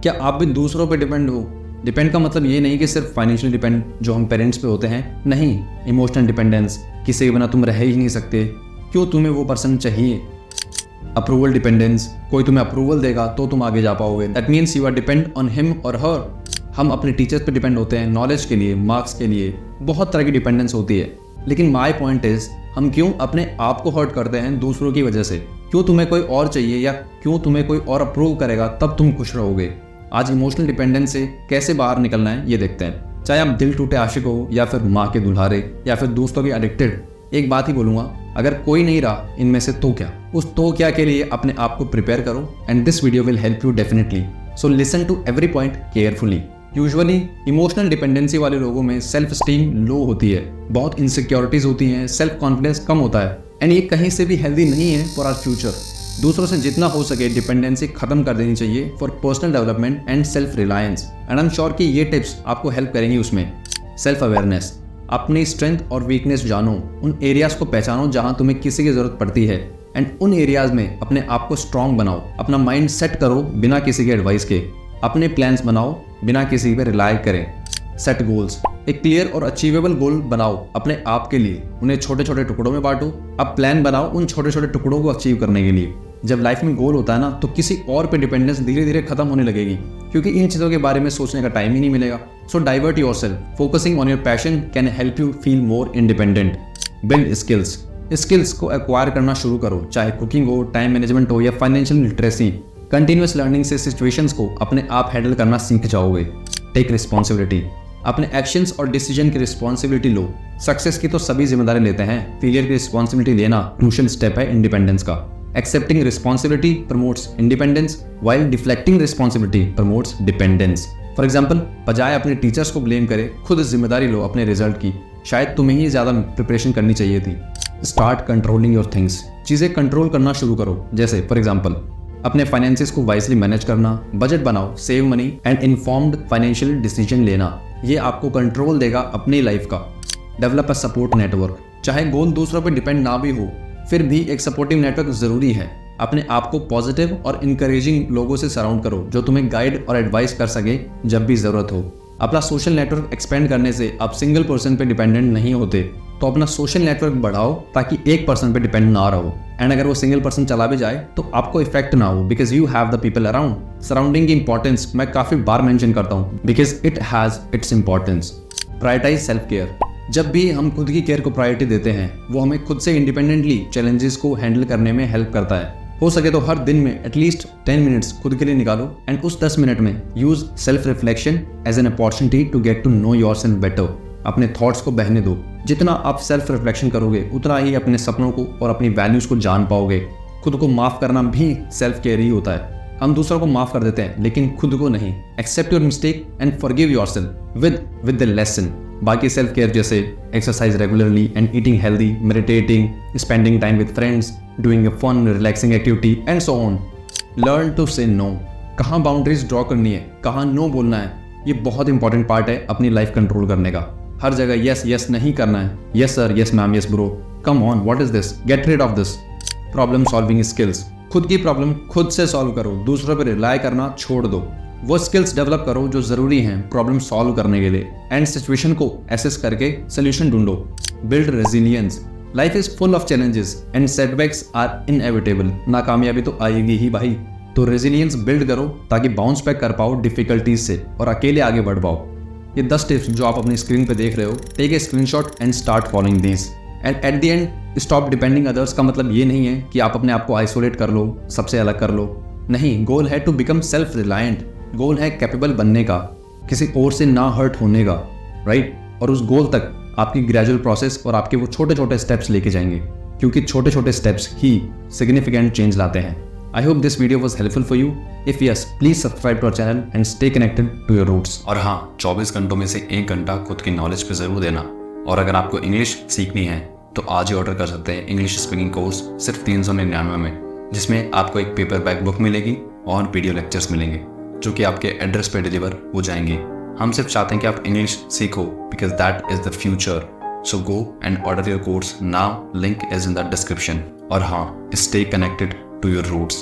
क्या आप भी दूसरों पे डिपेंड हो? डिपेंड का मतलब ये नहीं कि सिर्फ फाइनेंशियली डिपेंड जो हम पेरेंट्स पे होते हैं, नहीं। इमोशनल डिपेंडेंस, किसी के बिना तुम रह ही नहीं सकते, क्यों तुम्हें वो पर्सन चाहिए। अप्रूवल डिपेंडेंस, कोई तुम्हें अप्रूवल देगा तो तुम आगे जा पाओगे, that means you are depend on him और हर। हम अपने टीचर्स पे डिपेंड होते हैं नॉलेज के लिए, मार्क्स के लिए, बहुत तरह की डिपेंडेंस होती है। लेकिन माई पॉइंट इज, हम क्यों अपने आप को हर्ट करते हैं दूसरों की वजह से? क्यों तुम्हें कोई और चाहिए या क्यों तुम्हें कोई और अप्रूव करेगा तब तुम खुश रहोगे? आज इमोशनल डिपेंडेंस से कैसे बाहर निकलना है ये देखते हैं। चाहे आप दिल टूटे आशिक हो या फिर माँ के दुल्हारे या फिर दोस्तों के एडिक्टेड, एक बात ही बोलूंगा, अगर कोई नहीं रहा इनमें से तो क्या, उस तो क्या के लिए अपने आप को प्रिपेयर करो and this video will help you definitely. So listen to every point carefully. Usually emotional dependency वाले लोगों में सेल्फ स्टीम लो होती है, बहुत इनसिक्योरिटीज होती हैं, सेल्फ कॉन्फिडेंस कम होता है एंड ये कहीं से भी हेल्दी नहीं है फॉर आवर फ्यूचर। दूसरों से जितना हो सके डिपेंडेंसी खत्म कर देनी चाहिए for personal development and self reliance. And I am sure कि ये टिप्स आपको हेल्प करेंगी उसमें। सेल्फ अवेयरनेस, अपनी स्ट्रेंथ और वीकनेस जानो, उन एरियाज को पहचानो जहां तुम्हें किसी की जरूरत पड़ती है एंड उन एरियाज में अपने आप को स्ट्रांग बनाओ। अपना माइंड सेट करो बिना किसी के एडवाइस के, अपने प्लान्स बनाओ बिना किसी पे रिलाय करें। सेट गोल्स, एक क्लियर और अचीवेबल गोल बनाओ अपने आप के लिए, उन्हें छोटे छोटे टुकड़ों में बांटो। अब प्लान बनाओ उन छोटे छोटे टुकड़ों को अचीव करने के लिए। जब लाइफ में गोल होता है ना, तो किसी और पे डिपेंडेंस धीरे धीरे खत्म होने लगेगी, क्योंकि इन चीज़ों के बारे में सोचने का टाइम ही नहीं मिलेगा। So divert yourself, focusing on your passion can help you feel more independent. Build skills, skills को एक्वायर करना शुरू करो, चाहे कुकिंग हो, टाइम मैनेजमेंट हो या फाइनेंशियल लिटरेसी। कंटिन्यूअस लर्निंग से सिचुएशंस को अपने आप हैंडल करना सीख जाओगे। टेक रिस्पॉन्सिबिलिटी, अपने एक्शंस और डिसीजन की रिस्पॉन्सिबिलिटी लो। सक्सेस की तो सभी जिम्मेदारी लेते हैं, फेलियर की रिस्पॉन्सिबिलिटी लेना क्रूशियल स्टेप है इंडिपेंडेंस का। Accepting responsibility promotes independence, while deflecting responsibility promotes dependence. For example, बजाय अपने टीचर्स को ब्लेम करे, खुद जिम्मेदारी लो अपने रिजल्ट की। शायद तुम्हें ही ज्यादा प्रिपरेशन करनी चाहिए थी। स्टार्ट कंट्रोलिंग योर थिंग्स, चीजें कंट्रोल करना शुरू करो। जैसे फॉर एग्जाम्पल, अपने फाइनेंसेस को वाइजली मैनेज करना, बजट बनाओ, save money and informed financial decision लेना। ये आपको कंट्रोल देगा अपनी लाइफ का। डेवलप अ सपोर्ट नेटवर्क, चाहे गोल दूसरों पर डिपेंड ना भी हो, फिर भी एक सपोर्टिव नेटवर्क जरूरी है। अपने आप को पॉजिटिव और इनकरेजिंग लोगों से सराउंड करो जो तुम्हें गाइड और एडवाइस कर सके जब भी जरूरत हो। अपना सोशल नेटवर्क एक्सपेंड करने से आप सिंगल पर्सन पे डिपेंडेंट नहीं होते, तो अपना सोशल नेटवर्क बढ़ाओ ताकि एक पर्सन पे डिपेंड ना रहो। एंड अगर वो सिंगल पर्सन चला भी जाए तो आपको इफेक्ट ना हो, because you have the people around. Surrounding की इंपॉर्टेंस मैं काफी बार मेंशन करता हूँ, because it has its importance. Prioritise self care, जब भी हम खुद की केयर को प्रायोरिटी देते हैं, वो हमें खुद से इंडिपेंडेंटली चैलेंजेस को हैंडल करने में हेल्प करता है। हो सके तो हर दिन में एटलीस्ट 10 मिनट्स खुद के लिए निकालो एंड उस 10 मिनट में use self reflection as an opportunity to get to know yourself better. अपने थॉट्स को बहने दो। जितना आप सेल्फ रिफ्लेक्शन करोगे उतना ही अपने सपनों को और अपनी वैल्यूज को जान पाओगे। खुद को माफ करना भी सेल्फ केयर ही होता है। हम दूसरों को माफ कर देते हैं लेकिन खुद को नहीं। Accept your mistake and forgive yourself with the lesson. बाकी सेल्फ केयर जैसे exercise regularly and eating healthy, meditating, spending time with friends, doing a fun relaxing activity and so on. Learn to say no, कहाँ boundaries draw करनी है, कहाँ no बोलना है, ये बहुत इंपॉर्टेंट पार्ट है अपनी लाइफ कंट्रोल करने का। हर जगह यस यस नहीं करना है, yes sir, yes ma'am, yes bro, come on, what is this, get rid of this. Problem solving skills, खुद की प्रॉब्लम खुद से सॉल्व करो, दूसरों पर रिलाय करना छोड़ दो। वो स्किल्स डेवलप करो जो जरूरी हैं प्रॉब्लम सॉल्व करने के लिए एंड सिचुएशन को एसेस करके सोल्यूशन ढूंढो। Build resilience, life is full of challenges and setbacks are inevitable. नाकामयाबी तो आएगी ही भाई, तो रेजिलियंस बिल्ड करो ताकि बाउंस बैक कर पाओ डिफिकल्टीज से और अकेले आगे बढ़ पाओ। ये 10 टिप्स जो आप अपनी स्क्रीन पे देख रहे हो, take a screenshot and start following these. And at the end stop depending others का मतलब ये नहीं है कि आप अपने आप को आइसोलेट कर लो, सबसे अलग कर लो। नहीं, गोल है टू बिकम सेल्फ रिलायंट। गोल है कैपेबल बनने का, किसी और से ना हर्ट होने का, राइट। और उस गोल तक आपकी ग्रेजुअल प्रोसेस और आपके वो छोटे छोटे स्टेप्स लेके जाएंगे, क्योंकि छोटे छोटे स्टेप्स ही सिग्निफिकेंट चेंज लाते हैं। I hope this video was helpful for you. If yes, please subscribe to our channel and stay connected to your roots. और हाँ, 24 घंटों में से 1 घंटा खुद की नॉलेज पे जरूर देना। और अगर आपको इंग्लिश सीखनी है तो आज ही ऑर्डर कर सकते हैं इंग्लिश स्पीकिंग कोर्स सिर्फ 399 में, जिसमें आपको एक पेपर बैक बुक मिलेगी और वीडियो लेक्चर्स मिलेंगे जो कि आपके एड्रेस पे डिलीवर हो जाएंगे। हम सिर्फ चाहते हैं कि आप इंग्लिश सीखो, because that is the future. So go and order your course now, link is in the description. और हाँ, stay connected to your roots.